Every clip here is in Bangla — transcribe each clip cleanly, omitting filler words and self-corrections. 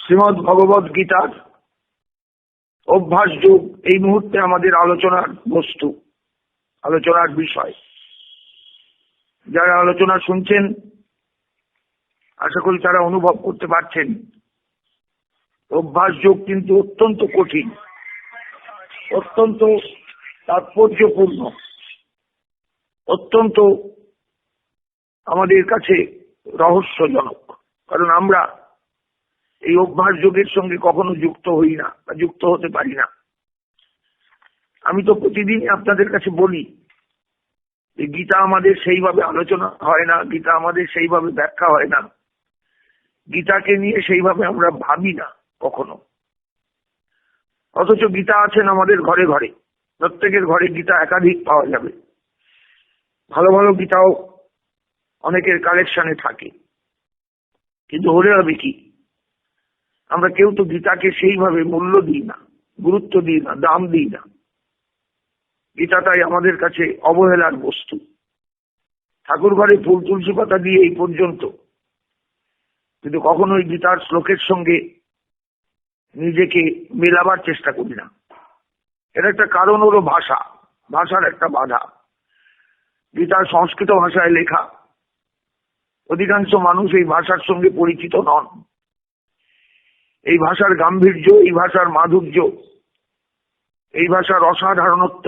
শ্রীমদ্ ভগবদ গীতার অভ্যাস যোগ এই মুহূর্তে আমাদের আলোচনার বস্তু, আলোচনার বিষয়। যারা আলোচনা শুনছেন আশা করি তারা অনুভব করতে পারছেন অভ্যাস যোগ কিন্তু অত্যন্ত কঠিন, অত্যন্ত তাৎপর্যপূর্ণ, অত্যন্ত আমাদের কাছে রহস্যজনক। কারণ আমরা এই অভ্যাস যোগের সঙ্গে কখনো যুক্ত হই না বা যুক্ত হতে পারি না। আমি তো প্রতিদিনই আপনাদের কাছে বলি যে গীতা আমাদের সেইভাবে আলোচনা হয় না, গীতা আমাদের সেইভাবে ব্যাখ্যা হয় না, গীতাকে নিয়ে সেইভাবে আমরা ভাবি না কখনো। অথচ গীতা আছেন আমাদের ঘরে ঘরে, প্রত্যেকের ঘরে গীতা একাধিক পাওয়া যাবে। ভালো ভালো গীতাও অনেকের কালেকশনে থাকে, কিন্তু হলে হবে কি, আমরা কেউ তো গীতাকে সেইভাবে মূল্য দিই না, গুরুত্ব দিই না, দাম দিই না। গীতাটাই আমাদের কাছে অবহেলার বস্তু। ঠাকুর ঘরে ফুল তুলসী পাতা দিয়ে এই পর্যন্ত, কিন্তু কখনোই গীতার শ্লোকের সঙ্গে নিজেকে মেলাবার চেষ্টা করি না। এর একটা কারণ হলো ভাষা, ভাষার একটা বাধা। গীতার সংস্কৃত ভাষায় লেখা, অধিকাংশ মানুষ এই ভাষার সঙ্গে পরিচিত নন। এই ভাষার গাম্ভীর্য, এই ভাষার মাধুর্য, এই ভাষার অসাধারণত্ব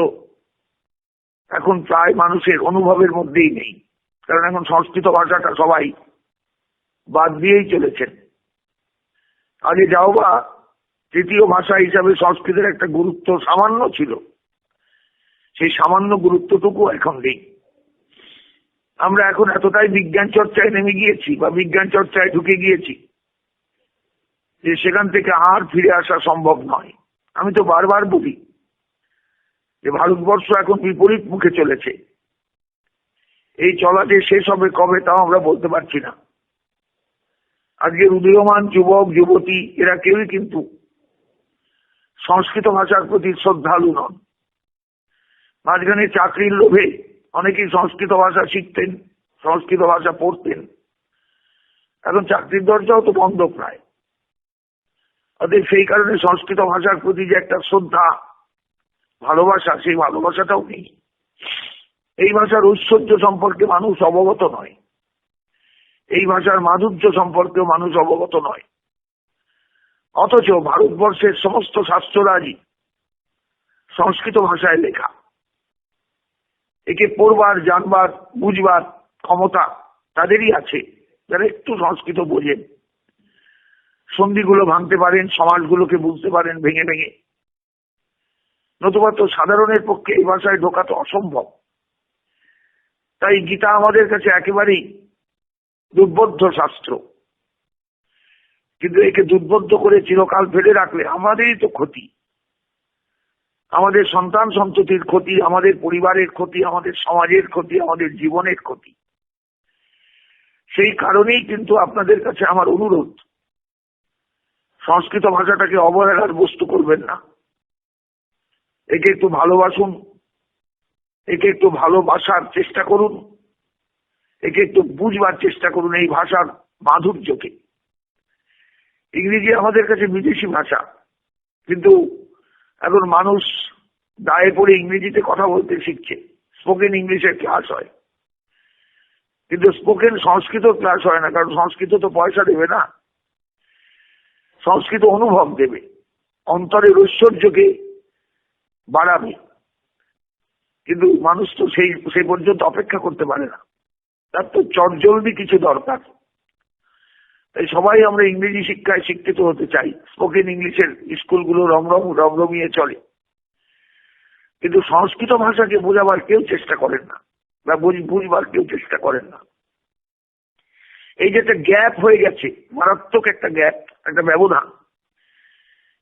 এখন প্রায় মানুষের অনুভবের মধ্যেই নেই। কারণ এখন সংস্কৃত ভাষাটা সবাই বাদ দিয়েই চলেছেন। আগে যাও বা তৃতীয় ভাষা হিসাবে সংস্কৃতের একটা গুরুত্ব সামান্য ছিল, সেই সামান্য গুরুত্বটুকু এখন নেই। আমরা এখন এতটাই বিজ্ঞান চর্চায় নেমে গিয়েছি বা বিজ্ঞান চর্চায় ঢুকে গিয়েছি যে সেখান থেকে আর ফিরে আসা সম্ভব নয়। আমি তো বারবার বলি যে ভারতবর্ষ এখন বিপরীত মুখে চলেছে। এই চলা যে শেষ হবে কবে তাও আমরা বলতে পারছি না। আজকের উদীয়মান যুবক যুবতী এরা কেউই কিন্তু সংস্কৃত ভাষার প্রতি শ্রদ্ধালু নন। মাঝখানে চাকরির লোভে অনেকেই সংস্কৃত ভাষা শিখতেন, সংস্কৃত ভাষা পড়তেন, এখন চাকরির দরজাও তো বন্ধ প্রায়। অতএব সেই কারণে সংস্কৃত ভাষার প্রতি যে একটা শ্রদ্ধা, ভালোবাসা, সেই ভালোবাসাটাও নেই। এই ভাষার ঐশ্বর্য সম্পর্কে মানুষ অবগত নয়, এই ভাষার মাধুর্য সম্পর্কেও মানুষ অবগত নয়। অথচ ভারতবর্ষের সমস্ত শাস্ত্ররাজি সংস্কৃত ভাষায় লেখা। একে পড়বার, জানবার, বুঝবার ক্ষমতা তাদেরই আছে যারা একটু সংস্কৃত বোঝেন, সন্ধিগুলো ভাঙতে পারেন, সমাজগুলোকে বুঝতে পারেন ভেঙে ভেঙে। নতুবা তো সাধারণের পক্ষে এই ভাষায় ঢোকা তো অসম্ভব। তাই গীতা আমাদের কাছে একেবারেই দুর্বোধ্য শাস্ত্র। কিন্তু একে দুর্বোধ্য করে চিরকাল ফেলে রাখলে আমাদেরই তো ক্ষতি, আমাদের সন্তান সন্ততির ক্ষতি, আমাদের পরিবারের ক্ষতি, আমাদের সমাজের ক্ষতি, আমাদের জীবনের ক্ষতি। সেই কারণেই কিন্তু আপনাদের কাছে আমার অনুরোধ, সংস্কৃত ভাষাটাকে অবহেলার বস্তু করবেন না। একে একটু ভালোবাসুন, একে একটু ভালোবাসার চেষ্টা করুন, একে একটু বুঝবার চেষ্টা করুন এই ভাষার মাধুর্যকে। ইংরেজি আমাদের কাছে বিদেশি ভাষা, কিন্তু এখন মানুষ দায়ে পড়ে ইংরেজিতে কথা বলতে শিখছে। স্পোকেন ইংলিশের ক্লাস হয়, কিন্তু স্পোকেন সংস্কৃত ক্লাস হয় না। কারণ সংস্কৃত তো পয়সা দেবে না, সংস্কৃত অনুভব দেবে, অন্তরের ঐশ্বর্যকে বাড়াবে। কিন্তু মানুষ তো সেই পর্যন্ত অপেক্ষা করতে পারে না, তার তো চটজলদি কিছু দরকার। তাই সবাই আমরা ইংরেজি শিক্ষায় শিক্ষিত হতে চাই, স্পোকেন ইংলিশের স্কুলগুলো রমরমিয়ে চলে, কিন্তু সংস্কৃত ভাষাকে বোঝাবার কেউ চেষ্টা করেন না বা বুঝবার কেউ চেষ্টা করেন না। এই যে একটা গ্যাপ হয়ে গেছে, মারাত্মক একটা গ্যাপ, একটা ব্যবধান,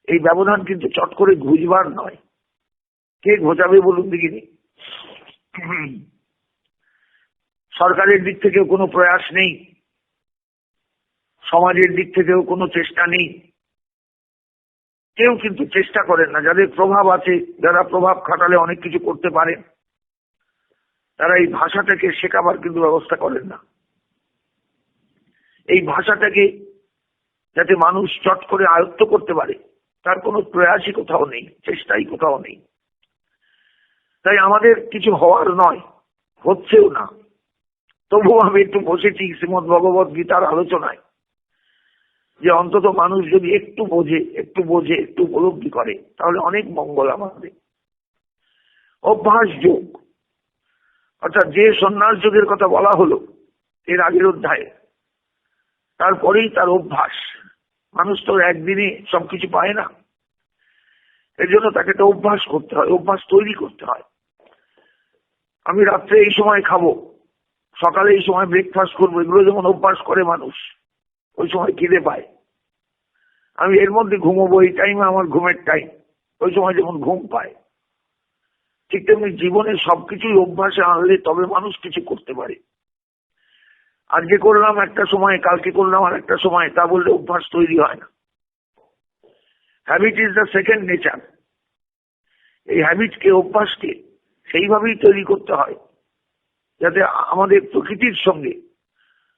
এই ব্যবধান কিন্তু চট করে ঘুচবার নয়। কে ঘোচাবে বলুন দেখিনি? সরকারের দিক থেকেও কোনো প্রয়াস নেই, সমাজের দিক থেকেও কোনো চেষ্টা নেই, কেউ কিন্তু চেষ্টা করেন না। যাদের প্রভাব আছে, যারা প্রভাব খাটালে অনেক কিছু করতে পারেন, তারা এই ভাষাটাকে শেখাবার কিন্তু ব্যবস্থা করেন না। এই ভাষাটাকে যাতে মানুষ চট করে আয়ত্ত করতে পারে, তার কোনো প্রয়াসই কোথাও নেই, চেষ্টাই কোথাও নেই। তাই আমাদের কিছু হওয়ার নয়, হচ্ছেও না। তবুও আমি একটু বসেছি শ্রীমদ ভগবত গীতার আলোচনায়, যে অন্তত মানুষ যদি একটু বোঝে, একটু উপলব্ধি করে, তাহলে অনেক মঙ্গল আমাদের। অভ্যাস যোগ, অর্থাৎ যে সন্ন্যাস যোগের কথা বলা হলো এর আগের অধ্যায়ে, তারপরেই তার অভ্যাস। মানুষ তো একদিনে সবকিছু পায় না, এর জন্য তাকে একটা অভ্যাস করতে হয়, অভ্যাস তৈরি করতে হয়। আমি রাত্রে এই সময় খাবো, সকালে এই সময় ব্রেকফাস্ট করবো, এগুলো যেমন অভ্যাস করে মানুষ, ওই সময় খিদে পায়। আমি এর মধ্যে ঘুমোবো, এই টাইমে আমার ঘুমের টাইম, ওই সময় যেমন ঘুম পায়। ঠিক তেমনি জীবনে সবকিছুই অভ্যাসে আনলে তবে মানুষ কিছু করতে পারে। আজকে করলাম একটা সময়, কালকে করলাম আর একটা সময়, তা বললে অভ্যাস তৈরি হয় না। Habit is the second nature. এই হ্যাবিটকে, অভ্যাসকে সেইভাবেই তৈরি করতে হয় যাতে আমাদের প্রকৃতির সঙ্গে,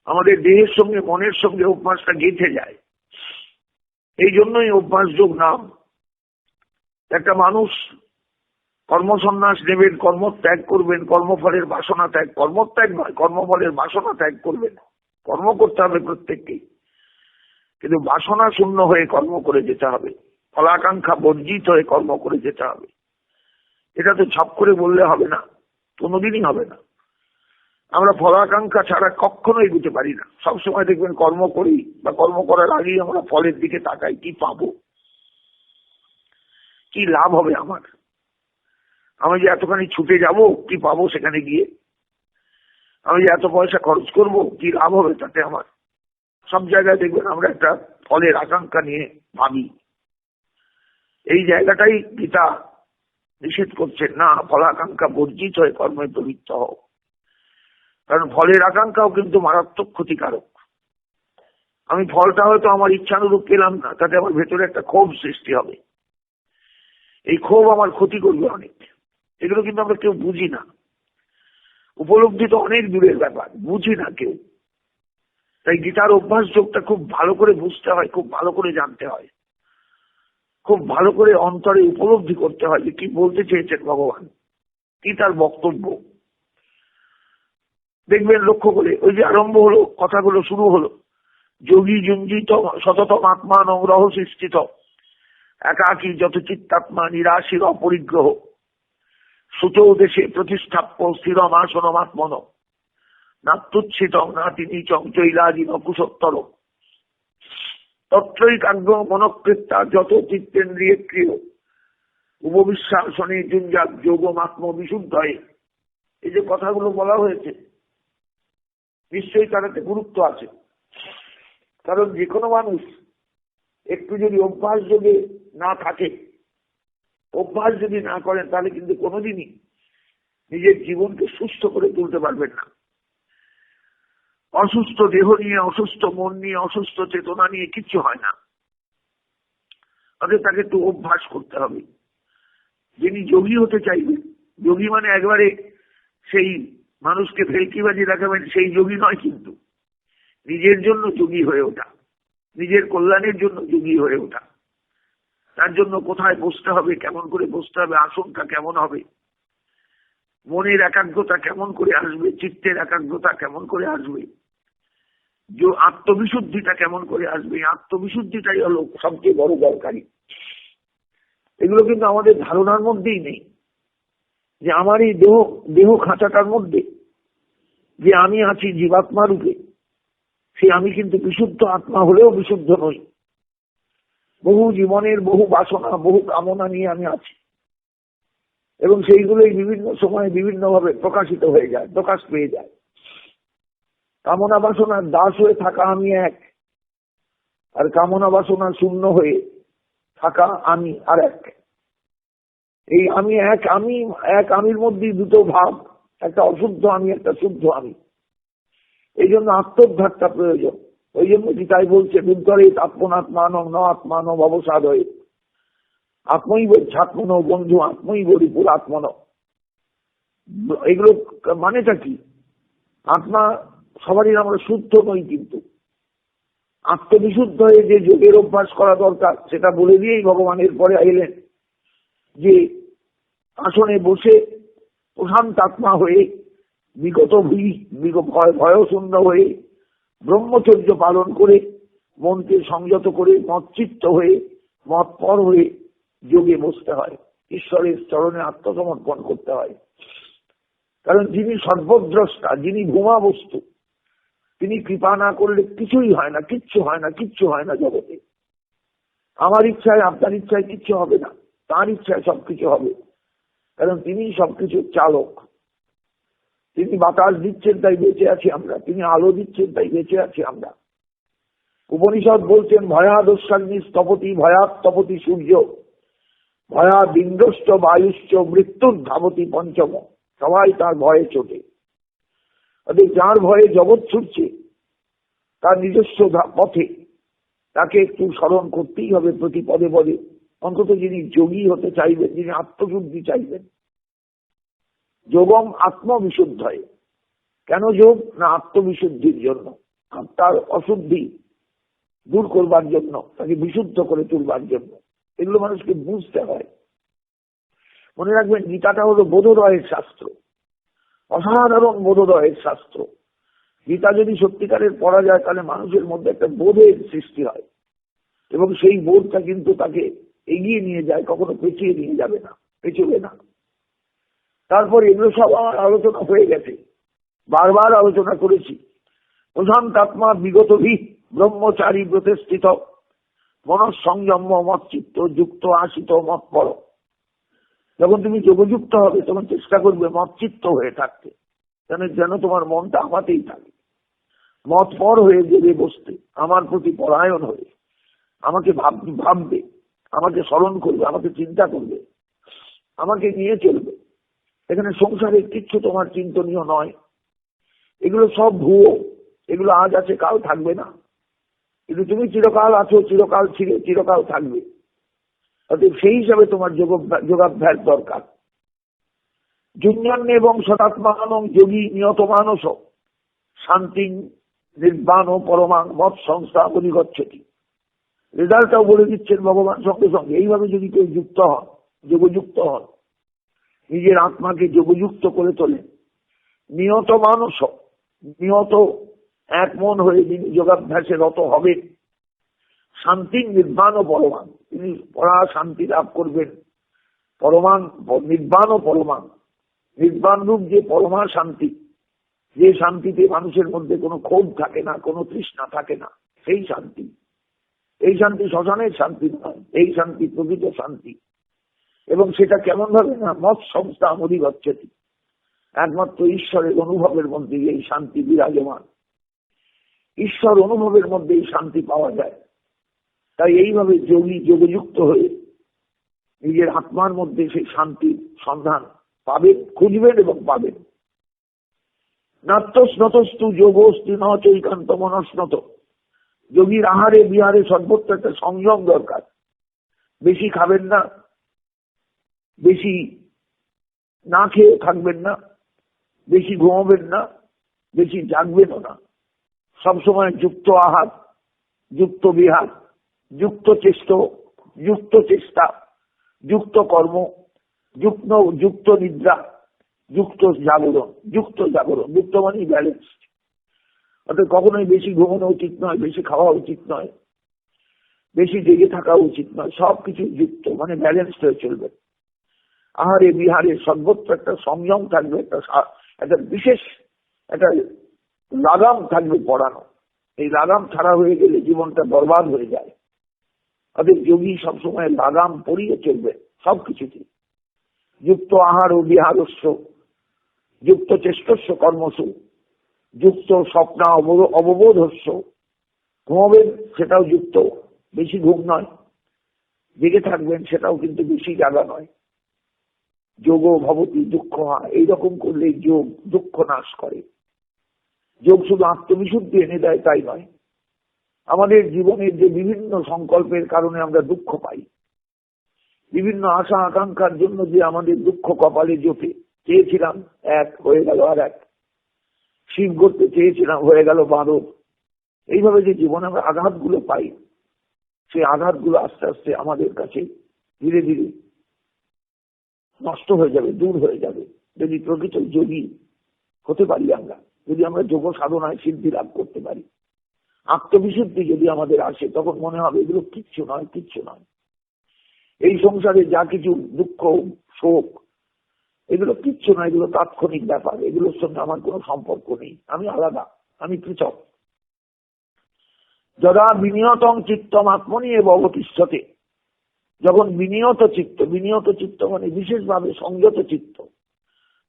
আমাদের দেহের সঙ্গে, মনের সঙ্গে অভ্যাসটা গেঁথে যায়। এই জন্যই অভ্যাস যোগ নাম। একটা মানুষ কর্মসন্ন্যাস নেবেন, কর্মত্যাগ করবেন, কর্মফলের বাসনা ত্যাগ, কর্মত্যাগ নয়, কর্মফলের বাসনা ত্যাগ করবেন। কর্ম করতে হবে প্রত্যেককেই, কিন্তু বাসনা শূন্য হয়ে কর্ম করে যেতে হবে, ফলাকাঙ্ক্ষা বর্জিত হয়ে কর্ম করে যেতে হবে। এটা তো ছাপ করে বললে হবে না, কোনোদিনই হবে না। আমরা ফলাকাঙ্ক্ষা ছাড়া কখনো এগোতে পারি না। সবসময় দেখবেন কর্ম করি বা কর্ম করার আগেই আমরা ফলের দিকে তাকাই, কি পাবো, কি লাভ হবে আমার, আমি যে এতখানি ছুটে যাব কি পাবো সেখানে গিয়ে, আমি যে এত পয়সা খরচ করব কি লাভ হবে তাতে আমার। সব জায়গায় দেখবেন আমরা একটা ফলের আকাঙ্ক্ষা নিয়ে ভাবি। এই জায়গাটাই গীতা নিষেধ করছে, না, ফলাকাঙ্ক্ষা বর্জিত হয়ে কর্মে প্রবৃত্ত হও। কারণ ফলের আকাঙ্ক্ষাও কিন্তু মারাত্মক ক্ষতিকারক। আমি ফলটা হয়তো আমার ইচ্ছানুরূপ পেলাম না, তাতে আমার ভেতরে একটা ক্ষোভ সৃষ্টি হবে, এই ক্ষোভ আমার ক্ষতি করবে অনেক। এগুলো কিন্তু আমরা কেউ বুঝি না। উপলব্ধি তো অনেক দূরের ব্যাপার, বুঝি না কেউ। তাই গীতার অভ্যাস যোগটা খুব ভালো করে বুঝতে হয়, খুব ভালো করে জানতে হয়, খুব ভালো করে অন্তরে উপলব্ধি করতে হয় যে কি বলতে চেয়েছেন ভগবান, কি তার বক্তব্য। দেখবেন লক্ষ্য করে, ওই যে আরম্ভ হলো, কথাগুলো শুরু হলো, যোগী যুঞ্জিত সততম আত্মান রহস্যস্থিত একাকী যত চিত্তাত্মা নিরাশির অপরিগ্রহ সুচ দেশে প্রতিষ্ঠাপ্য স্থিরম আসনমাত্মন নাত্যুচ্ছিত নাতি চঞ্চৈলাদীন কুশোত্তর তত্রৈকাগ্র মনকৃত্যা যত চিত্তেন্দ্রিয় ক্রিয় উপবিশ্বাসনে যুঞ্জাত যোগমাত্ম বিশুদ্ধয়ে। এই যে কথাগুলো বলা হয়েছে, নিশ্চয়ই তারাতে গুরুত্ব আছে। কারণ যে কোনো মানুষ একটু যদি অভ্যাস যোগে না থাকে, অভ্যাস যদি না করেন, তাহলে কিন্তু কোনোদিনই নিজের জীবনকে সুস্থ করে তুলতে পারবেন না। অসুস্থ দেহ নিয়ে, অসুস্থ মন নিয়ে, অসুস্থ চেতনা নিয়ে কিচ্ছু হয় না। তাকে একটু অভ্যাস করতে হবে। যিনি যোগী হতে চাইবেন, যোগী মানে একবারে সেই মানুষকে ফেলকিবাজি দেখাবেন সেই যোগী নয়, কিন্তু নিজের জন্য যোগী হয়ে ওঠা, নিজের কল্যাণের জন্য যোগী হয়ে ওঠা। তার জন্য কোথায় বসতে হবে, কেমন করে বসতে হবে, আসনটা কেমন হবে, মনের একাগ্রতা কেমন করে আসবে, চিত্তের একাগ্রতা কেমন করে আসবে, যে আত্মবিশুদ্ধিটা কেমন করে আসবে, আত্মবিশুদ্ধিটাই হলো সবচেয়ে বড় দরকারি। এগুলো কিন্তু আমাদের ধারণার মধ্যেই নেই, যে আমার এই দেহ খাঁচাটার মধ্যে যে আমি আছি জীবাত্মা রূপে, সে আমি কিন্তু বিশুদ্ধ আত্মা হলেও বিশুদ্ধ নই। বহু জীবনের বহু বাসনা, বহু কামনা নিয়ে আমি আছি, এবং সেইগুলোই বিভিন্ন সময়ে বিভিন্ন ভাবে প্রকাশিত হয়ে যায়, প্রকাশ পেয়ে যায়। কামনা বাসনার দাস হয়ে থাকা আমি এক, আর কামনা বাসনা শূন্য হয়ে থাকা আমি আর এক। এই আমি এক, আমির মধ্যে দুটো ভাব, একটা অশুদ্ধ আমি, একটা শুদ্ধ আমি। এই জন্য আত্মোদ্ধারটা প্রয়োজন। ওই জন্য গীতায় বলছে, বুদ্ধরে আত্মনাত্মান ন আত্মান অবসাদ হয়ে আত্মই ছাত্মন বন্ধু আত্মই রিপুর আত্মন। এগুলো মানেটা কি? আত্মা সবারই আমরা শুদ্ধ নই, কিন্তু আত্মবিশুদ্ধ হয়ে যে যোগের অভ্যাস করা দরকার সেটা বলে দিয়েই ভগবানের পরে এলেন যে আসনে বসে প্রশান্ত আত্মা হয়ে বিগত ভয়শূন্য হয়ে ব্রহ্মচর্য পালন করে মনকে সংযত করে মৎচিত্ত হয়ে মৎপর হয়ে যোগে বসতে হয়, ঈশ্বরের চরণে আত্মসমর্পণ করতে হয়। কারণ যিনি সর্বদ্রষ্টা, যিনি ভূমা বস্তু, তিনি কৃপা না করলে কিছুই হয় না, কিচ্ছু হয় না, কিচ্ছু হয় না জগতে। আমার ইচ্ছায় আপনার ইচ্ছায় কিচ্ছু হবে না, তার ইচ্ছায় সবকিছু হবে। কারণ তিনি সবকিছুর চালক। তিনি বাতাস দিচ্ছেন তাই বেঁচে আছি আমরা, তিনি আলো দিচ্ছেন তাই বেঁচে আছি আমরা। উপনিষদ বলছেন ভয়াদস্যাগ্নি স্তপতি ভয়াত তপতি সূর্য ভয়াদ ইন্দ্রশ্চ বায়ুশ্চ মৃত্যুর ধাবতি পঞ্চম। সবাই তার ভয়ে চোটে। যার ভয়ে জগৎ ছুটছে তার নিজস্ব পথে তাকে একটু স্মরণ করতেই হবে প্রতি পদে পদে। অন্তত যিনি যোগী হতে চাইবেন, যিনি আত্মশুদ্ধি চাইবেন। যোগম আত্মবিশুদ্ধয়। কেন যোগ? না আত্মবিশুদ্ধির জন্য, আত্মার অশুদ্ধি দূর করবার জন্য, তাকে বিশুদ্ধ করে তুলবার জন্য। এগুলো মানুষকে বুঝতে হয়। মনে রাখবেন, গীতাটা হলো বোধোদয়ের শাস্ত্র, অসাধারণ বোধোদয়ের শাস্ত্র। গীতা যদি সত্যিকারের পড়া যায় তাহলে মানুষের মধ্যে একটা বোধের সৃষ্টি হয়, এবং সেই বোধটা কিন্তু তাকে এগিয়ে নিয়ে যায়, কখনো পেছিয়ে নিয়ে যাবে না, পেছবে না। তারপর এগুলো সব আমার আলোচনা হয়ে গেছে, বারবার আলোচনা করেছি। প্রশান্ত আত্মা বিগত ব্রহ্মচারী প্রতিষ্ঠিত মনঃসংযম মৎচিত্ত যুক্ত আসিত মৎপর। যখন তুমি যোগযুক্ত হবে তখন চেষ্টা করবে মৎচিত্ত হয়ে থাকতে, যেন তোমার মনটা আমাতেই থাকে, মৎপর হয়ে যোগে বসতে, আমার প্রতি পরায়ণ হয়ে আমাকে ভাববে, আমাকে স্মরণ করবে, আমাকে চিন্তা করবে, আমাকে নিয়ে চলবে। এখানে সংসারের কিচ্ছু তোমার চিন্তনীয় নয়, এগুলো সব ভুয়ো। এগুলো আজ আছে কাল থাকবে না, কিন্তু তুমি চিরকাল আছো, চিরকাল ছিলে, চিরকাল থাকবে। অতএব সেই হিসাবে তোমার যোগাভ্যাস দরকার। যুঞ্জন্য এবং সদাত্মান যোগী নিয়ত মানস শান্তি নির্বাণ ও পরমাং মত সংস্থা অধিগচ্ছতি। রেজাল্টটাও বলে দিচ্ছেন ভগবান সঙ্গে সঙ্গে। এইভাবে যদি কেউ যুক্ত হন, যোগযুক্ত হন, নিজের আত্মাকে যোগযুক্ত করে তোলেন, নিয়ত মানস, নিয়ত এক মন হয়ে যিনি যোগাভ্যাসে রত হবেন, শান্তি নির্বাণ ও পরমাং, তিনি পড়া শান্তি লাভ করবেন। পরমাং নির্বাণ ও পরমাং, নির্বাণ রূপ যে পরমা শান্তি, যে শান্তিতে মানুষের মধ্যে কোনো ক্ষোভ থাকে না, কোনো তৃষ্ণা থাকে না, সেই শান্তি। এই শান্তি শ্মশানের শান্তি নয়, এই শান্তি প্রকৃত শান্তি। এবং সেটা কেমন ভাবে? না মত সংস্থা অধিগচ্ছতি, একমাত্র ঈশ্বরের অনুভবের মধ্যে এই শান্তি বিরাজমান। ঈশ্বর অনুভবের মধ্যে এই শান্তি পাওয়া যায়। তাই এইভাবে যোগী যোগযুক্ত হয়ে নিজের আত্মার মধ্যে সেই শান্তির সন্ধান পাবেন, খুঁজবেন এবং পাবেন। নাত্যস্নতস্তু যোগস্তি ন চৈকান্ত মনস্নত। যোগীর আহারে বিহারে সর্বত্র একটা সংযম দরকার। বেশি খাবেন না, বেশি না খেয়ে থাকবেন না, বেশি ঘুমাবেন না, বেশি জাগবেনও না। সবসময় যুক্ত আহার, যুক্ত বিহার, যুক্ত চেষ্টা, যুক্ত কর্ম, যুক্ত নিদ্রা, যুক্ত জাগরণ। যুক্ত মানে ব্যালেন্স। অর্থাৎ কখনোই বেশি ঘুমানো উচিত নয়, বেশি খাওয়া উচিত নয়, বেশি জেগে থাকা উচিত নয়। সবকিছু যুক্ত মানে ব্যালেন্স হয়ে চলবে। আহারে বিহারে সর্বত্র একটা সংযম থাকবে, একটা বিশেষ একটা লাগাম থাকবে পড়ানো। এই লাগাম ছাড়া হয়ে গেলে জীবনটা বরবাদ হয়ে যায়। অর্থাৎ যোগী সবসময় লাগাম পরিয়ে চলবে সবকিছুতে। যুক্ত আহার ও বিহারস্য, যুক্ত চেষ্টস্য কর্মসু, যুক্ত স্বপ্ন অববোধস্য। ঘুমাবেন সেটাও যুক্ত, বেশি ঘুম নয়। জেগে থাকবেন সেটাও কিন্তু বেশি জাগা নয়। যোগ ভবতি দুঃখ হয়, এইরকম করলে যোগ দুঃখ নাশ করে। যোগ শুধু আত্মবিশুদ্ধি এনে দেয় তাই নয়, আমাদের জীবনের যে বিভিন্ন সংকল্পের কারণে আমরা দুঃখ পাই, বিভিন্ন আশা আকাঙ্ক্ষার জন্য যে আমাদের দুঃখ কপালে জোটে, চেয়েছিলাম এক হয়ে গেল আর এক, শিব করতে চেয়েছিলাম হয়ে গেল 12, এইভাবে যে জীবনে আমরা আঘাতগুলো পাই, সেই আঘাতগুলো আস্তে আস্তে আমাদের কাছে ধীরে ধীরে নষ্ট হয়ে যাবে, দূর হয়ে যাবে, যদি প্রকৃত যোগী হতে পারি আমরা, যদি আমরা যোগ সাধনায় সিদ্ধি লাভ করতে পারি, আত্মবিশুদ্ধি যদি আমাদের আসে, তখন মনে হবে এগুলো কিচ্ছু নয়, কিচ্ছু নয়। এই সংসারে যা কিছু দুঃখ শোক, এগুলো কিচ্ছু নয়, এগুলো তাৎক্ষণিক ব্যাপার, এগুলোর সঙ্গে আমার কোনো সম্পর্ক নেই, আমি আলাদা, আমি পৃথক। যদা বিনিয়তং চিত্তম আত্মনি এব অবতিষ্ঠতে, যখন বিনিয়ত চিত্ত মানে বিশেষভাবে সংযত চিত্ত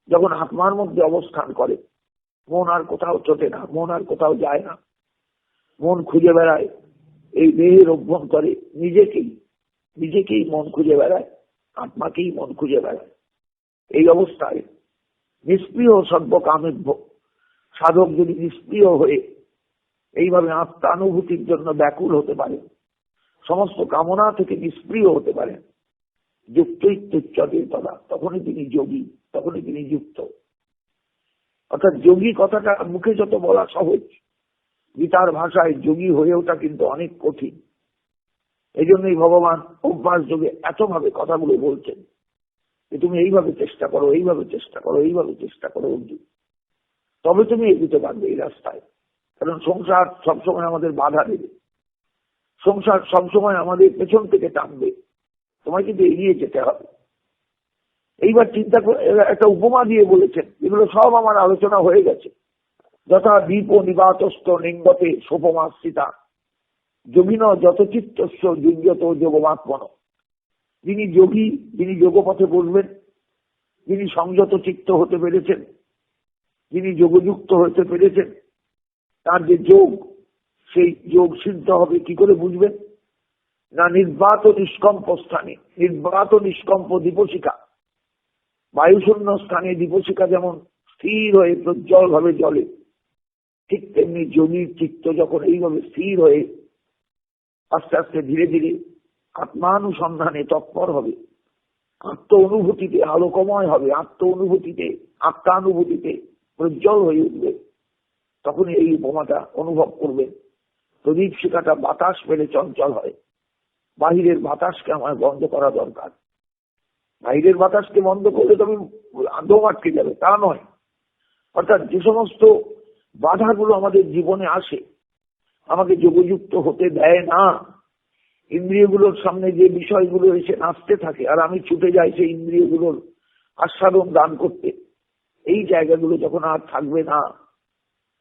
যখন আত্মার মধ্যে অবস্থান করে, মন আর কোথাও চটে না, মন আর কোথাও যায় না, মন খুঁজে বেড়ায় এই দেহের অভ্যন্তরে, নিজেকেই মন খুঁজে বেড়ায়, আত্মাকেই মন খুঁজে বেড়ায়। এই অবস্থায় নিষ্ক্রিয় সর্বকামেভ্য সাধক যদি নিষ্ক্রিয় হয়ে এইভাবে আত্মানুভূতির জন্য ব্যাকুল হতে পারে, সমস্ত কামনা থেকে নিষ্ক্রিয় হতে পারেন, যুক্তই তদা, তখনই তিনি যোগী, তখনই তিনি যুক্ত। অর্থাৎ যোগী কথাটা মুখে যত বলা সহজ, গীতার ভাষায় যোগী হয়ে ওঠা কিন্তু অনেক কঠিন। এই জন্যই ভগবান অভ্যাস যোগে এতভাবে কথাগুলো বলছেন যে তুমি এইভাবে চেষ্টা করো, এইভাবে চেষ্টা করো, এইভাবে চেষ্টা করো অর্জুন, তবে তুমি এগোতে পারবে এই রাস্তায়। কারণ সংসার সবসময় আমাদের বাধা দেবে, সংসার সবসময় আমাদের পেছন থেকে টানবে, তোমায় কিন্তু এগিয়ে যেতে হবে। এইবার চিন্তা করে একটা উপমা দিয়ে বলেছেন, এগুলো সব আমার আলোচনা হয়ে গেছে। যথা দীপ নিবাতস্থ নিঙ্গতে সোপমাশ্রিতা যোগিন যত চিত্তস্য যুঞ্জত যোগমাত্মন। যিনি যোগী, যিনি যোগপথে বসবেন, যিনি সংযত চিত্ত হতে পেরেছেন, যিনি যোগযুক্ত হতে পেরেছেন, তার যে যোগ, সেই যোগ সিদ্ধ হবে কি করে বুঝবেন না? নির্বাত নিষ্কম্প স্থানে, নির্বাত নিষ্কম্প দীপশিখা, বায়ুশূন্য স্থানে দীপশিখা যেমন স্থির হয়ে প্রজ্জ্বল ভাবে জ্বলে, ঠিক তেমনি যোগীর চিত্ত যখন এইভাবে স্থির হয়ে আস্তে আস্তে ধীরে ধীরে আত্মানুসন্ধানে তৎপর হবে, আত্ম অনুভূতিতে আলোকময় হবে, আত্মানুভূতিতে প্রজ্জ্বল হয়ে উঠবে, তখন এই উপমাটা অনুভব করবে। প্রদীপ শিখাটা বাতাস পেলে চঞ্চল হয়, বাহিরের বাতাসকে আমার বন্ধ করা দরকার। বাহিরের বাতাসকে বন্ধ করলে তবে দম আটকে যাবে, তা নয়। অর্থাৎ যে সমস্ত বাধাগুলো আমাদের জীবনে আসে, আমাকে যোগযুক্ত হতে দেয় না, ইন্দ্রিয়গুলোর সামনে যে বিষয়গুলো এসে নাচতে থাকে আর আমি ছুটে যাই সেই ইন্দ্রিয়গুলোর আস্বাদন দান করতে, এই জায়গাগুলো যখন আর থাকবে না,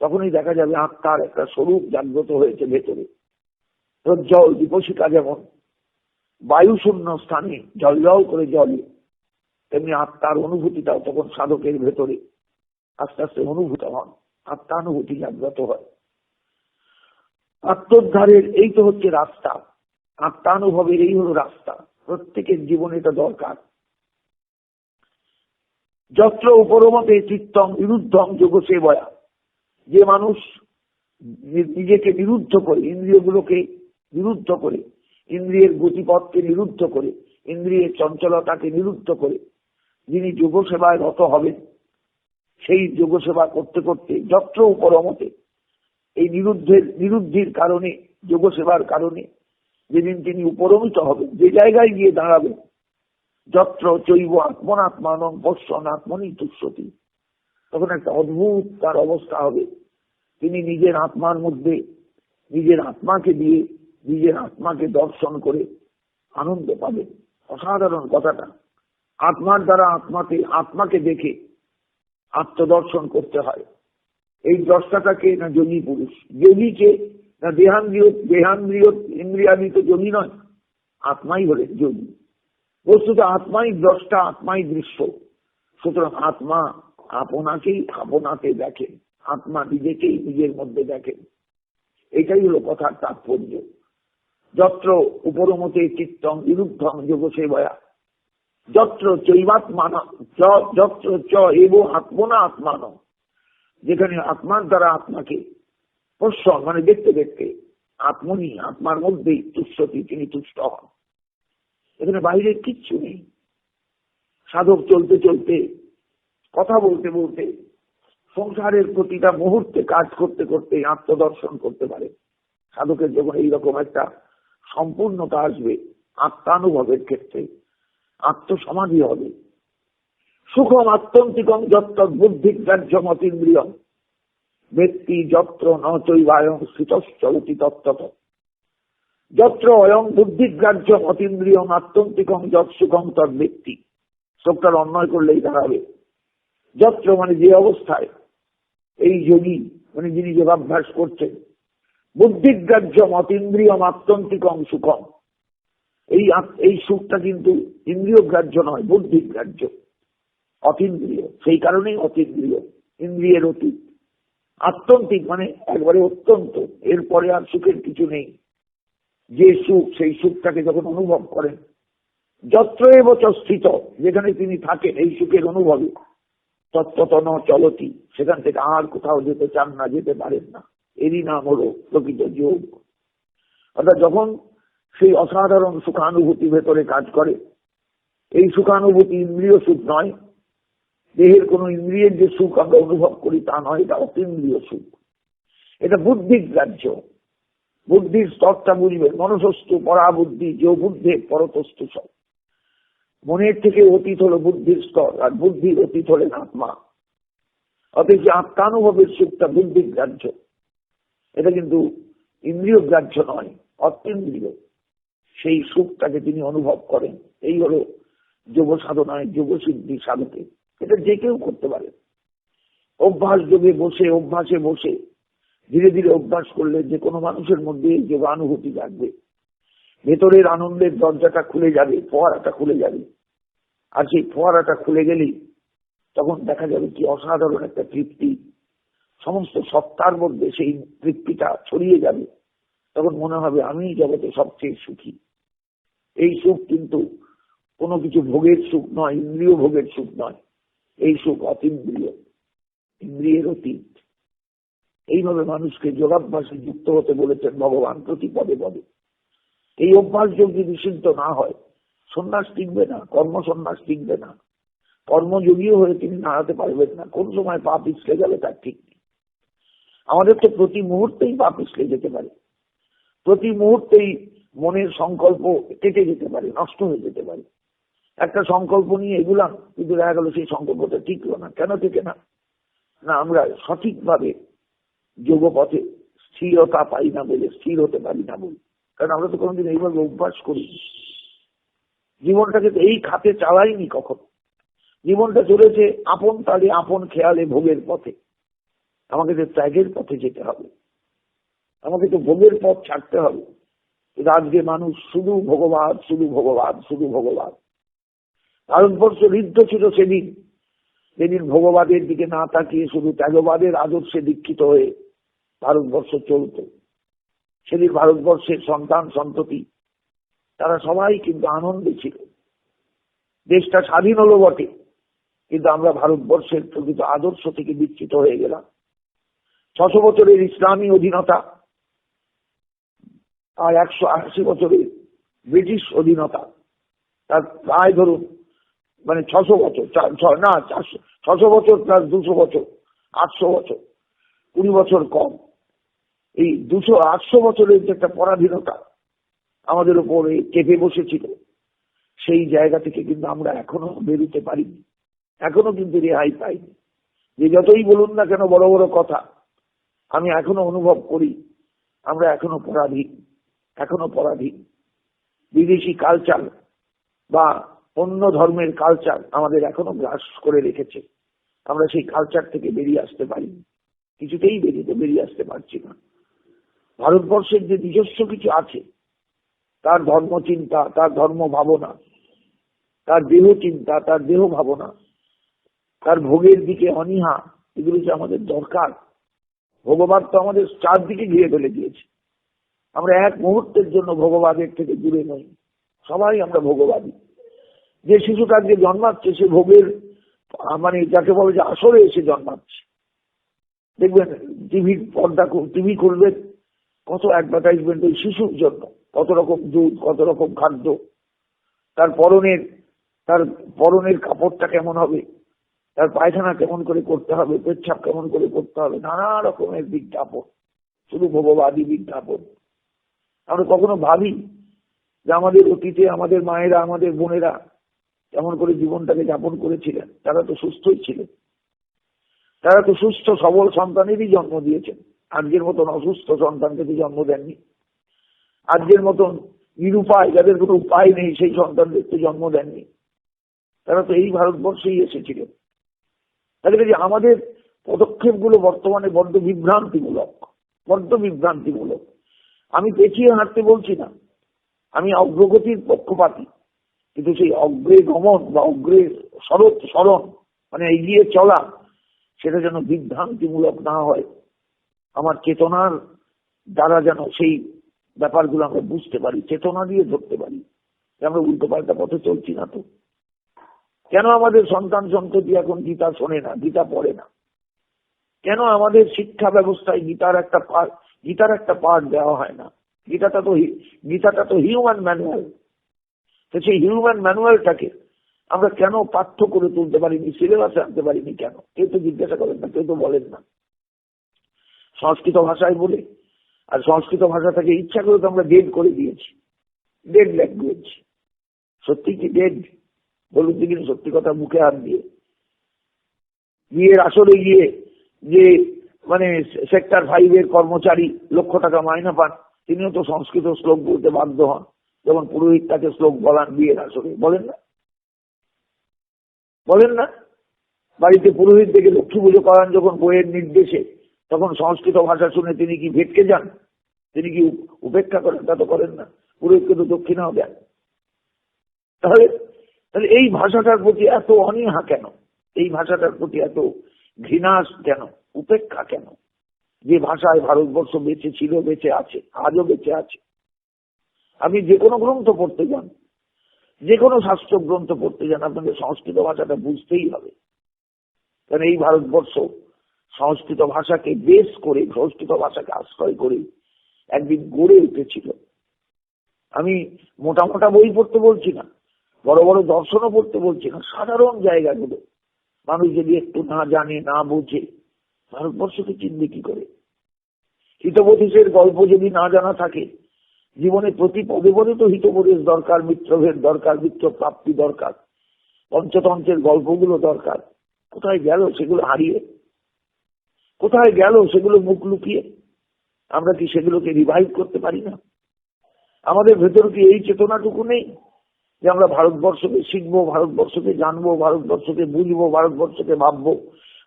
তখনই দেখা যাবে আত্মার একটা স্বরূপ জাগ্রত হয়েছে ভেতরে। প্রজ্জ্বল দীপশিখা যেমন বায়ুশূন্য স্থানে জল করে জ্বলে, তেমনি আত্মার অনুভূতিটাও তখন সাধকের ভেতরে আস্তে আস্তে অনুভূত হন, আত্মানুভূতি জাগ্রত হয়। আত্মোদ্ধারের এই তো হচ্ছে রাস্তা, আত্মানুভবের এই হলো রাস্তা, প্রত্যেকের জীবনে এটা দরকার। যত্র উপরমতে চিত্তং বিরুদ্ধং যোগ সেবয়া, যে মানুষ নিজেকে বিরুদ্ধ করে, ইন্দ্রিয়গুলোকে বিরুদ্ধ করে, ইন্দ্রিয়ের গতিপথকে নিরুদ্ধ করে, ইন্দ্রিয়ের চঞ্চলতাকে নিরুদ্ধ করে যিনি যোগ সেবায় রত হবেন, সেই যোগ সেবা করতে করতে যত্র উপরমতে, এই নিরুদ্ধির কারণে, যোগ সেবার কারণে যেদিন তিনি উপরমিত হবেন, যে জায়গায় গিয়ে দাঁড়াবেন, যত্র চৈব আত্মনাত্মানং পশ্যন আত্মনি তুষ্যতি, তখন একটা অদ্ভুত তার অবস্থা হবে। তিনি নিজের আত্মার মধ্যে নিজের আত্মাকে দিয়ে, নিজের আত্মাকে দর্শন করে আনন্দ পাবেন। অসাধারণ কথাটা। আত্মার দ্বারা আত্মাকে দেখে আত্মদর্শন করতে হয়। এই দ্রষ্টাটাকে না যোগী পুরুষ, যোগীকে না দেহান্দ্রিয় ইন্দ্রিয়ান্বিত যোগী নয়, আত্মাই হলেন যোগী। বস্তুত আত্মাই দ্রষ্টা, আত্মাই দৃশ্য। সুতরাং আত্মা আপনাকেই আপনাতে দেখেন, আত্মা নিজেকেই নিজের মধ্যে দেখেন। এটাই হলো কথার তাৎপর্য। যত্র উপরমতে চিত্তং বিরুদ্ধং যোগ সেবয়া, যত্র চৈবাত্মান, যত্র চ এব আত্মনা আত্মান, যেখানে আত্মার দ্বারা আত্মাকে পশ্যন মানে দেখতে দেখতে, আত্মনি আত্মার মধ্যেই তুষ্যতি, তিনি তুষ্ট হন। এখানে বাইরে কিচ্ছু নেই। সাধক চলতে চলতে, কথা বলতে বলতে, সংসারের প্রতিটা মুহূর্তে কাজ করতে করতে আত্মদর্শন করতে পারে। সাধকের যখন এইরকম একটা সম্পূর্ণতা আসবে আত্মানুভবের ক্ষেত্রে, আত্মসমাধি হবে। সুখম আত্যন্তিকম যত্র বুদ্ধিগ্রাহ্যমতীন্দ্রিয়ম ব্যক্তি যত্র ন চৈবায়ং স্থিতশ্চলতি তত্ত্বত। যত্র অয়ং বুদ্ধিগ্রাহ্যম অতীন্দ্রিয়ম আত্যন্তিকম যৎ সুখম তৎ ব্যক্তি। শ্লোকটার অন্বয় করলেই দাঁড়াবে যত্র মানে যে অবস্থায় এই যোগী মানে যিনি যোগাভ্যাস করছেন, বুদ্ধিগ্রাহ্যম অতীন্দ্রিয়ম আত্যন্তিকম সুখম, এই সুখটা কিন্তু ইন্দ্রিয় গ্রাহ্য নয়, বুদ্ধিগ্রাহ্য, অতীন্দ্রিয়। সেই কারণেই অতীন্দ্রিয়, ইন্দ্রিয়ের অতীত। আত্যন্তিক মানে একবারে অত্যন্ত, এরপরে আর সুখের কিছু নেই। যে সুখ, সেই সুখটাকে যখন অনুভব করেন, যত্র এব চ স্থিত, যেখানে তিনি থাকেন এই সুখের অনুভবে, তত্ত্বত ন চলতি, সেখান থেকে আর কোথাও যেতে চান না, যেতে পারেন না। এরই নাম হলো প্রকৃত যোগ। অর্থাৎ যখন সেই অসাধারণ সুখানুভূতি ভেতরে কাজ করে, এই সুখানুভূতি ইন্দ্রিয় সুখ নয়, দেহের কোন ইন্দ্রিয়ের যে সুখ আমরা অনুভব করি তা নয়, এটা অতীন্দ্রিয় সুখ, এটা বুদ্ধিগ্রাহ্য। বুদ্ধির স্তরটা বুঝবেন, মনসস্তু পরাবুদ্ধি যে বুদ্ধে পরতস্তু সব। মনের থেকে অতীত হলো বুদ্ধির স্তর, আর বুদ্ধির অতীত হলেন আত্মা। অথচ আত্মানুভবের সুখটা বুদ্ধিগ্রাহ্য, এটা কিন্তু ইন্দ্রিয় গ্রাহ্য নয়, অতীন্দ্রিয়। সেই সুখটাকে তিনি অনুভব করেন। এই হলো যোগ সাধনায় যোগ সিদ্ধি সাধকে। এটা যে কেউ করতে পারে। অভ্যাস যোগে বসে, অভ্যাসে বসে ধীরে ধীরে অভ্যাস করলে যে কোনো মানুষের মধ্যে যোগানুভূতি থাকবে। ভেতরের আনন্দের দরজাটা খুলে যাবে, ফোয়ারাটা খুলে যাবে। আর সেই ফোয়ারাটা খুলে গেলেই তখন দেখা যাবে কি অসাধারণ একটা তৃপ্তি, সমস্ত সত্তার মধ্যে সেই তৃপ্তিটা ছড়িয়ে যাবে। তখন মনে হবে আমি জগতে সবচেয়ে সুখী। এই সুখ কিন্তু কোনো কিছু ভোগের সুখ নয়, ইন্দ্রিয় ভোগের সুখ নয়। এই সুখ অতীন্দ্রিয়, ইন্দ্রিয়ের অতীত। এইভাবে মানুষকে যোগাভ্যাসে যুক্ত হতে বলেছেন ভগবান প্রতি পদে পদে। এই অভ্যাস যোগ যদি সিদ্ধ না হয়, সন্ন্যাস টিকবে না, কর্মসন্ন্যাস টিকবে না। কর্মযোগীও হয়ে তিনি দাঁড়াতে পারবেন না। কোন সময় পা পিছলে যাবে তার ঠিক নেই। আমাদের তো প্রতি মুহূর্তেই পা পিছলে যেতে পারে, প্রতি মুহূর্তেই মনের সংকল্প কেটে যেতে পারে, নষ্ট হয়ে যেতে পারে। একটা সংকল্প নিয়ে এগুলাম, কিন্তু দেখা গেল সেই সংকল্পটা টিকলো না। কেন টিকে না? না, আমরা সঠিকভাবে যোগপথে স্থিরতা পাই না বলে, স্থির হতে পারি না বলে। কারণ আমরা তো কোনোদিন এইভাবে অভ্যাস করি, জীবনটাকে তো এই খাতে চালাইনি কখন। জীবনটা চলেছে আপন তালে, আপন খেয়ালে, ভোগের পথে। আমাকে তো ত্যাগের পথে যেতে হবে, আমাকে তো ভোগের পথ ছাড়তে হবে। আজকে মানুষ শুধু ভগবান, শুধু ভগবান, শুধু ভগবান। ভারতবর্ষ ঋদ্ধ ছিল সেদিন, যেদিন ভগবানের দিকে না তাকিয়ে শুধু ত্যাগবাদের আদর্শে দীক্ষিত হয়ে ভারতবর্ষ চলত। সেদিন ভারতবর্ষের সন্তান সন্ততি তারা সবাই কিন্তু আনন্দে ছিল। দেশটা স্বাধীন হলো বটে, কিন্তু আমরা ভারতবর্ষের প্রকৃত আদর্শ থেকে বিচ্যুত হয়ে গেলাম। 600 বছরের ইসলামী অধীনতা আর 180 বছরের ব্রিটিশ অধীনতা, তার প্রায় ধরুন মানে 600 বছর, না 600 বছর প্লাস 200 বছর, 800 বছর, 20 বছর কম। এই 200-800 বছরের যে একটা পরাধীনতা আমাদের উপরে চেপে বসেছিল, সেই জায়গা থেকে কিন্তু আমরা এখনো বেরোতে পারিনি, এখনো কিন্তু রেহাই পাইনি। যে যতই বলুন না কেন বড় বড় কথা, আমি এখনো অনুভব করি আমরা এখনো পরাধীন, এখনো পরাধীন। বিদেশি কালচার বা অন্য ধর্মের কালচার আমাদের এখনো গ্রাস করে রেখেছে। আমরা সেই কালচার থেকে বেরিয়ে আসতে পারিনি, কিছুতেই বেরিয়ে আসতে পারছি না। ভারতবর্ষের যে নিজস্ব কিছু আছে, তার ধর্ম চিন্তা, তার ধর্ম ভাবনা, তার দেহ চিন্তা, তার দেহ ভাবনা, তার ভোগের দিকে অনীহা, এগুলো যে আমাদের দরকার। ভগবান তো আমাদের চারদিকে ঘিরে ফেলে দিয়েছে। আমরা এক মুহূর্তের জন্য ভগবানের থেকে দূরে নই, সবাই আমরা ভোগবাদী। যে শিশুটা যে জন্মাচ্ছে সে ভোগের মানে যাকে বলে যে আসরে এসে জন্মাচ্ছে। দেখবেন টিভির পর্দা, টিভি করবেন, কত অ্যাডভার্টাইজমেন্ট ওই শিশুর জন্য, কত রকম দুধ, কত রকম খাদ্য, তার পরনের কাপড়টা কেমন হবে, তার পায়খানা কেমন করে করতে হবে, পেচ্ছাপ কেমন করে করতে হবে, নানা রকমের বিজ্ঞাপন, শুধু ভোগবাদী বিজ্ঞাপন। আমরা কখনো ভাবি যে আমাদের অতীতে আমাদের মায়েরা, আমাদের বোনেরা কেমন করে জীবনটাকে যাপন করেছিলেন? তারা তো সুস্থই ছিলেন, তারা তো সুস্থ সবল সন্তানেরই জন্ম দিয়েছেন। আজকের মতন অসুস্থ সন্তানকে জন্ম দেননি। আজকের মতন নিরুপায়, যাদের কোনো উপায় নেই, সেই সন্তানদেরকে জন্ম দেননি। তারা তো এই ভারতবর্ষেই এসেছিলেন। তাহলে যে আমাদের পদক্ষেপগুলো বর্তমানে বড্ড বিভ্রান্তিমূলক, বড্ড বিভ্রান্তিমূলক। আমি পেছিয়ে হাঁটতে বলছি না, আমি অগ্রগতির পক্ষপাতী, কিন্তু সেই অগ্রে গমন বা অগ্রে স্মরণ মানে এগিয়ে চলা, সেটা যেন বিভ্রান্তিমূলক না হয়। আমার চেতনার দ্বারা যেন সেই ব্যাপারগুলো আমরা বুঝতে পারি, চেতনা দিয়ে ধরতে পারি যে আমরা উল্টো পাল্টা পথে চলছি না। তো কেন আমাদের সন্তান সন্ততি এখন গীতা শোনে না, গীতা পড়ে না? কেন আমাদের শিক্ষা ব্যবস্থায় গীতার একটা পাঠ দেওয়া হয় না? গীতাটা তো হিউম্যান ম্যানুয়াল। তো সেই হিউম্যান ম্যানুয়ালটাকে আমরা কেন পাঠ্য করে তুলতে পারিনি, সিলেবাসে আনতে পারিনি কেন? কেউ তো জিজ্ঞাসা করেন না, কেউ তো বলেন না। সংস্কৃত ভাষায় বলে, আর সংস্কৃত ভাষাটাকে ইচ্ছা করে তো আমরা ডেড করে দিয়েছি, ডেড ল্যাঙ্গুয়েজ। সত্যি কি ডেড? বলুন কিন্তু সত্যি কথা, মুখে হাত দিয়ে। বিয়ের আসলে গিয়ে যে মানে সেক্টর 5-এর কর্মচারী লক্ষ টাকা মাইনা পান, তিনিও তো সংস্কৃত শ্লোক বলতে বাধ্য হন, যেমন পুরোহিত তাকে শ্লোক বলান বিয়ের আসলে। বলেন না? বলেন না? বাড়িতে পুরোহিত থেকে লক্ষ্মী পুজো করান যখন বইয়ের নির্দেশে, তখন সংস্কৃত ভাষা শুনে তিনি কি ভেটকে যান? তিনি কি উপেক্ষা করেন? তা তো করেন না। পুরোহিতকে তো দক্ষিণাও দেন। তাহলে এই ভাষাটার প্রতি এত অনীহা কেন? এই ভাষাটার প্রতি এত ঘৃণা কেন, উপেক্ষা কেন? যে ভাষায় ভারতবর্ষ বেঁচে ছিল, বেঁচে আছে, আজও বেঁচে আছে। আপনি যে কোনো গ্রন্থ পড়তে যান, যে কোনো শাস্ত্র গ্রন্থ পড়তে যান, আপনাদের সংস্কৃত ভাষাটা বুঝতেই হবে। কারণ এই ভারতবর্ষ সংস্কৃত ভাষাকে বেস করে, সংস্কৃত ভাষাকে আশ্রয় করে একদিন গড়ে উঠেছিল। আমি মোটা মোটা বই পড়তে বলছি না, বড় বড় দর্শনও পড়তে বলছি না, সাধারণ জায়গাগুলো মানুষ যদি একটু না জানে, না বোঝে, ভারতবর্ষকে চিনবে কি করে? হিতোপদেশের গল্প যদি না জানা থাকে, জীবনে প্রতি পদে পদে তো হিতোপদেশ দরকার, মিত্রভেদ দরকার, মিত্র প্রাপ্তি দরকার, পঞ্চতন্ত্রের গল্পগুলো দরকার। কোথায় গেল সেগুলো হারিয়ে? কোথায় গেল সেগুলো মুখ লুকিয়ে? আমরা কি সেগুলোকে রিভাইভ করতে পারি না? আমাদের ভেতর কি এই চেতনাটুকু নেই যে আমরা ভারতবর্ষকে শিখবো, ভারতবর্ষকে জানবো, ভারতবর্ষকে বুঝবো, ভারতবর্ষকে ভাববো,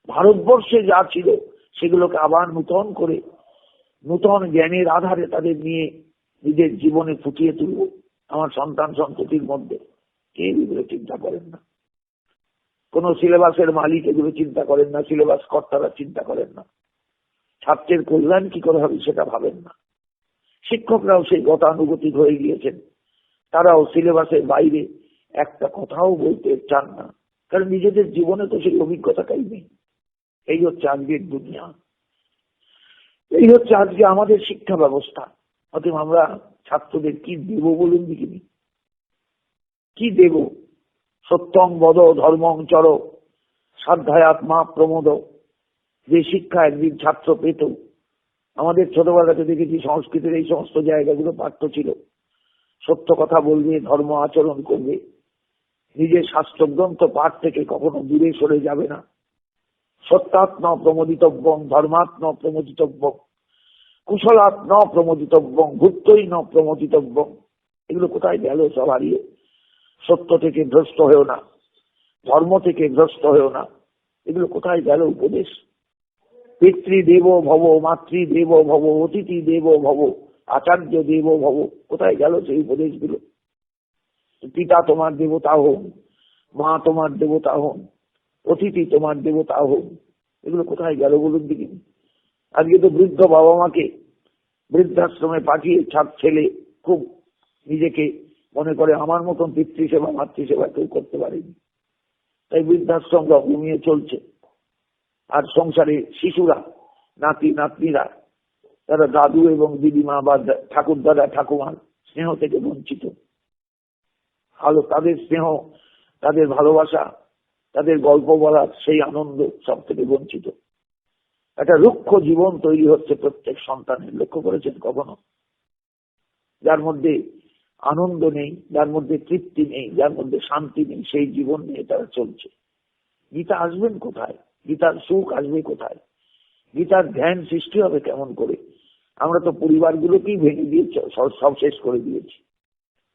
ভারতবর্ষে যা ছিল সেগুলোকে আবার নূতন করে, নূতন জ্ঞানের আধারে তাদের নিয়ে নিজের জীবনে ফুটিয়ে তুলবো আমার সন্তান সন্ততির মধ্যে? কেউ এগুলো চিন্তা করেন না। কোন সিলেবাসের মালিক এগুলো চিন্তা করেন না, সিলেবাস কর্তারা চিন্তা করেন না, ছাত্রের কল্যাণ কি করে হবে সেটা ভাবেন না। শিক্ষকরাও সেই গতানুগতিক হয়ে গিয়েছেন, তারাও সিলেবাসের বাইরে একটা কথাও বলতে চান না, কারণ নিজেদের জীবনে তো সেই অভিজ্ঞতাটাই নেই। এই হচ্ছে আজকের দুনিয়া, এই হচ্ছে আজকে আমাদের শিক্ষা ব্যবস্থা। অতএব আমরা ছাত্রদের কি দেব বলুন দেখিনি? কি দেব? সত্যং বদ ধর্মং চর সাধ্যাত্মা প্রমোদ, যে শিক্ষা একদিন ছাত্র পেত। আমাদের ছোটবেলাতে দেখেছি সংস্কৃতের এই সমস্ত জায়গাগুলো পাঠ্য ছিল। সত্য কথা বলবে, ধর্ম আচরণ করবে, নিজের শাস্ত্রগ্রন্থ পাঠ থেকে কখনো দূরে সরে যাবে না। সত্যাত্ম প্রমোদিতব্যং, ধর্মাত্ম প্রমোদিতব্যং, কুশলাত্ম প্রমোদিতব্যং, ভূতই ন প্রমোদিতব্যং। এগুলো কোথায় গেল সব হারিয়ে? সত্য থেকে ভ্রষ্ট হয়েও না, ধর্ম থেকে ভ্রষ্ট হয়েও না, এগুলো কোথায় গেল উপদেশ? পিতৃদেব ভব, মাতৃদেব ভব, অতিথি দেব ভব, আচার্য দেব ভব, কোথায় গেল সেই উপদেশগুলো? পিতা তোমার দেবতা হন, মা তোমার দেবতা হন, অতিথি তোমার দেবতা হন, এগুলো কোথায় গেল বলুন দেখি? আজকে তো বৃদ্ধ বাবা মাকে বৃদ্ধাশ্রমে পাঠিয়ে ছেলে খুব নিজেকে মনে করে আমার মতন পিতৃসেবা মাতৃসেবা কেউ করতে পারেনি, তাই বৃদ্ধাশ্রমরা ঘুমিয়ে চলছে। আর সংসারে শিশুরা, নাতি নাতনিরা, তারা দাদু এবং দিদিমা বা ঠাকুর দাদা ঠাকুমার স্নেহ থেকে বঞ্চিত। ভালো তাদের স্নেহ, তাদের ভালোবাসা, তাদের গল্প বলার সেই আনন্দ সব থেকে বঞ্চিত। একটা রুক্ষ জীবন তৈরি হচ্ছে প্রত্যেক সন্তানের। লক্ষ্য করেছেন কখনো? যার মধ্যে আনন্দ নেই, যার মধ্যে তৃপ্তি নেই, যার মধ্যে শান্তি নেই, সেই জীবন নিয়ে তারা চলছে। গীতা আসবেন কোথায়? গীতার সুখ আসবে কোথায়? গীতার ধ্যান সৃষ্টি হবে কেমন করে? আমরা তো পরিবারগুলোকেই ভেঙে দিয়ে সব শেষ করে দিয়েছি।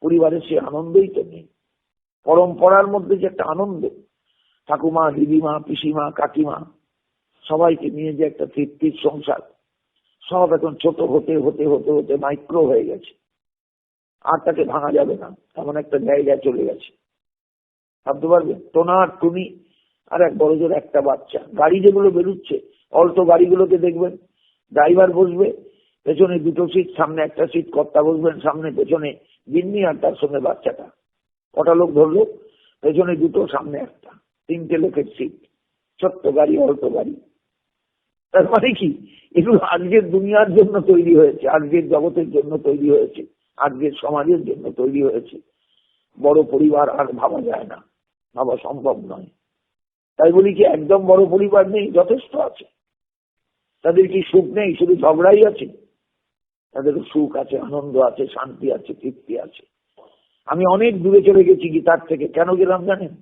পরিবারের সে আনন্দই তো নেই। পরম্পরার মধ্যে যে একটা আনন্দ, ঠাকুমা, দিদিমা, পিসিমা, কাকিমা সবাইকে নিয়ে যে একটা তৃপ্তির সংসার, সব এখন ছোট হতে হতে হতে হতে মাইক্রো হয়ে গেছে। আর তাকে ভাঙা যাবে না, এমন একটা জায়গায় চলে গেছে। ভাবতে পারবেন, টোনার টুনি আর এক বড় জোর একটা বাচ্চা। গাড়ি যেগুলো বেরোচ্ছে, অল্টো গাড়িগুলোকে দেখবেন, ড্রাইভার বসবে, পেছনে দুটো সিট, সামনে একটা সিট, কর্তা বসবেন সামনে, পেছনে গিন্নি আর তার সঙ্গে বাচ্চাটা। কটা লোক ধরলো? পেছনে দুটো, সামনে একটা, 3টে লোকের সিট। ছোট্ট গাড়ি, অল্টো গাড়ি। তার মানে কি, এগুলো আজকের দুনিয়ার জন্য তৈরি হয়েছে, আজকের জগতের জন্য তৈরি হয়েছে, আজকের সমাজের জন্য তৈরি হয়েছে। বড় পরিবার আর ভাবা যায় না, ভাবা সম্ভব নয়। তাই বলি কি একদম বড় পরিবার নেই? যথেষ্ট আছে। তাদের কি সুখ নেই? শুধু ঝগড়াই আছে? তাদের সুখ আছে, আনন্দ আছে, শান্তি আছে, তৃপ্তি আছে। আমি অনেক দূরে চলে গেছি গীতার থেকে। কেন গেলাম জানেন?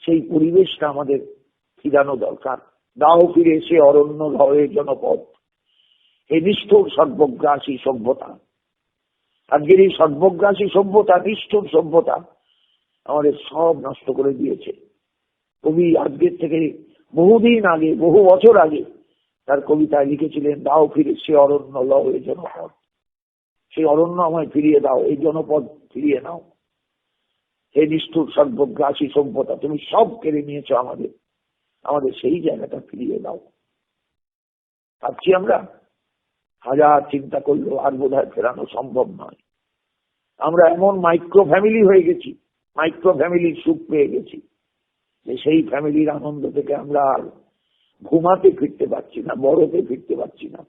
সেই পরিবেশটা আমাদের ফিরানো দরকার। দাও ফিরে এসে অরণ্য লয়ের জনপদ, এই নিষ্ঠুর সর্বগ্রাসী সভ্যতা। আজকের এই সর্বগ্রাসী সভ্যতা, নিষ্ঠুর সভ্যতা আমাদের সব নষ্ট করে দিয়েছে। কবি আজকের থেকে বহুদিন আগে, বহু বছর আগে তার কবিতায় লিখেছিলেন, দাও ফিরে সে অরণ্য লয়ের জনপদ। সেই অরণ্য আমায় ফিরিয়ে দাও, এই জনপদ ফিরিয়ে নাও। হে নিষ্ঠুর সর্বগ্রাসী সভ্যতা, তুমি সব কেড়ে নিয়েছো আমাদের, আমাদের সেই জায়গাটা ফিরিয়ে দাও। ভাবছি আমরা, হাজার চিন্তা করলেও আর বোধহয় ফেরানো সম্ভব নয়। আমরা এমন মাইক্রো ফ্যামিলি হয়ে গেছি, মাইক্রো ফ্যামিলির সুখ পেয়ে গেছি, যে সেই ফ্যামিলির আনন্দ থেকে আমরা আর ঘুমাতে ফিরতে পারছি না, বড়তে ফিরতে পারছি না।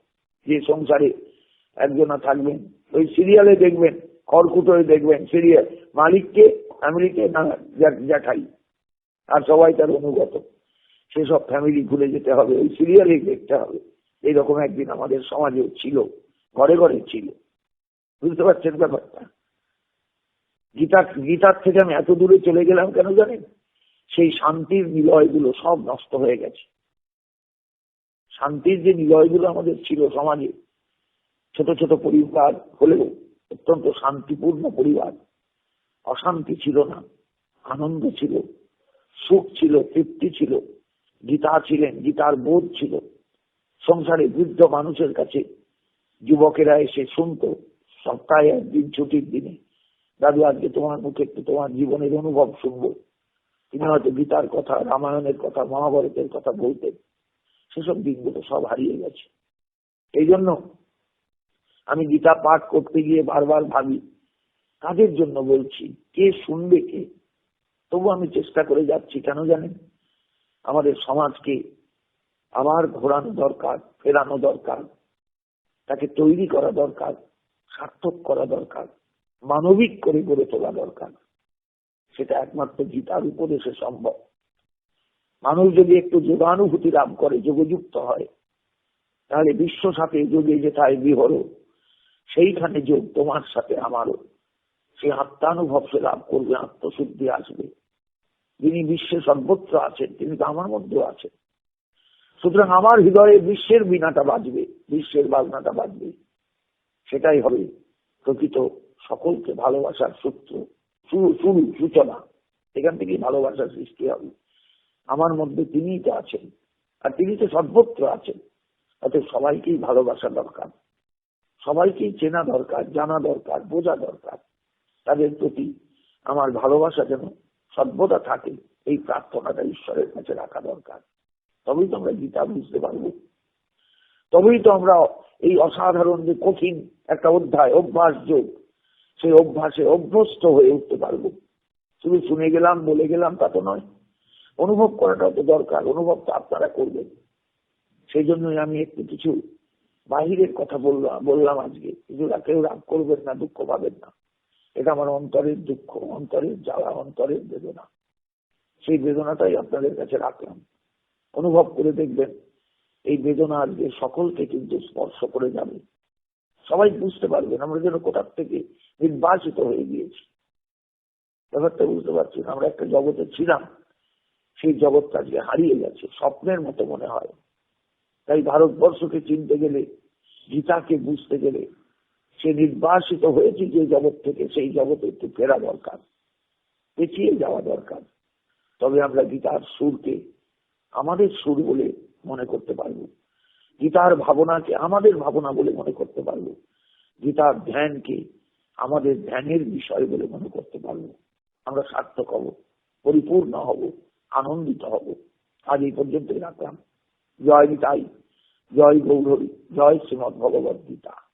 যে সংসারে একজনা থাকবেন, ওই সিরিয়ালে দেখবেন, খড়কুটোয় দেখবেন সিরিয়াল, মালিককে, ফ্যামিলিকে না জ্যাঠাই, আর সবাই তার অনুগত। সেসব ফ্যামিলি ভুলে যেতে হবে, ওই সিরিয়ালে দেখতে হবে। এইরকম একদিন আমাদের সমাজেও ছিল, ঘরে ঘরে ছিল। বুঝতে পারছেন ব্যাপারটা? গীতার থেকে আমি এত দূরে চলে গেলাম কেন জানেন? সেই শান্তির নিলয়গুলো সব নষ্ট হয়ে গেছে। শান্তির যে নিলয়গুলো আমাদের ছিল সমাজে, ছোট ছোট পরিবার হলেও অত্যন্ত শান্তিপূর্ণ পরিবার, অশান্তি ছিল না, আনন্দ ছিল, সুখ ছিল, তৃপ্তি ছিল, গীতা ছিলেন, গীতার বোধ ছিল। সংসারে বৃদ্ধ মানুষের কাছে যুবকেরা এসে শুনতো সপ্তাহে একদিন ছুটির দিনে, দাদু আজকে তোমার মুখে একটু তোমার জীবনের অনুভব শুনবো। তিনি হয়তো গীতার কথা, রামায়ণের কথা, মহাভারতের কথা বলতেন। সেসব দিনগুলো সব হারিয়ে গেছে। এই জন্য আমি গীতা পাঠ করতে গিয়ে বারবার ভাবি, কাদের জন্য বলছি, কে শুনবে কে? তবু আমি চেষ্টা করে যাচ্ছি। কেন জানেন? আমাদের সমাজকে আবার ঘোরানো দরকার, ফেরানো দরকার, তাকে তৈরি করা দরকার, সার্থক করা দরকার, মানবিক করে গড়ে তোলা দরকার। সেটা একমাত্র গীতার উপদেশে সম্ভব। মানুষ যদি একটু যোগানুভূতি লাভ করে, যোগযুক্ত হয়, তাহলে বিশ্ব সাথে যোগে যেথায় বিহর, সেইখানে যোগ তোমার সাথে আমারও। সে আত্মানুভব সে লাভ করবে, আত্মশুদ্ধি আসবে। যিনি বিশ্বে সর্বত্র আছেন, তিনি তো আমার মধ্যেও আছেন। সুতরাং আমার হৃদয়ে বিশ্বের বীণাটা বাজবে, বিশ্বের বাজনাটা বাজবে। সেটাই হবে প্রকৃত সকলকে ভালোবাসার সূত্র, শুরু, সূচনা। এখান থেকেই ভালোবাসার সৃষ্টি হবে। আমার মধ্যে তিনিই তো আছেন, আর তিনি তো সর্বত্র আছেন। অতএব সবাইকেই ভালোবাসা দরকার, সবাইকেই চেনা দরকার, জানা দরকার, বোঝা দরকার। তাদের প্রতি আমার ভালোবাসা যেন সর্বদা থাকে, এই প্রার্থনাটা ঈশ্বরের কাছে রাখা দরকার। তবেই তো আমরা গীতা বুঝতে পারবো, তবেই তো আমরা এই অসাধারণ যে কঠিন একটা অধ্যায়, অভ্যাস যোগ, সেই অভ্যাসে অভ্যস্ত হয়ে উঠতে পারবো। শুধু শুনে গেলাম, বলে গেলাম তা তো নয়, অনুভব করাটাও তো দরকার। অনুভব তো আপনারা করবেন। সেই জন্যই আমি একটু কিছু বাহিরের কথা বললাম আজকে। কিছুটা কেউ রাগ করবেন না, দুঃখ পাবেন না। এটা আমার অন্তরের দুঃখ, অন্তরের জ্বালা, অন্তরের বেদনা। সেই বেদনাটাই আপনাদের কাছে রাখলাম। অনুভব করে দেখবেন, এই বেদনা আজকে সকলকে কিন্তু স্পর্শ করে যাবে, সবাই বুঝতে পারবেন আমরা যেন কোথার থেকে নির্বাচিত হয়ে গিয়েছি। ব্যাপারটা বুঝতে পারছি না, আমরা একটা জগতে ছিলাম, সেই জগৎটা আজকে হারিয়ে গেছে, স্বপ্নের মতো মনে হয়। তাই ভারতবর্ষকে চিনতে গেলে, গীতাকে বুঝতে গেলে, সে নির্বাসিত হয়েছে যে জগৎ থেকে, সেই জগতে একটু ফেরা দরকার, পেছিয়ে যাওয়া দরকার। তবে আমরা গীতার সুরকে আমাদের সুর বলে মনে করতে পারবো, গীতার ভাবনাকে আমাদের ভাবনা বলে মনে করতে পারবো, গীতার ধ্যানকে আমাদের ধ্যানের বিষয় বলে মনে করতে পারবো। আমরা সার্থক হব, পরিপূর্ণ হব, আনন্দিত হব। আজ এই পর্যন্তই রাখলাম। জয় নিতাই, জয় গৌরহরি, জয় শ্রীমদ্ ভগবদ্ গীতা।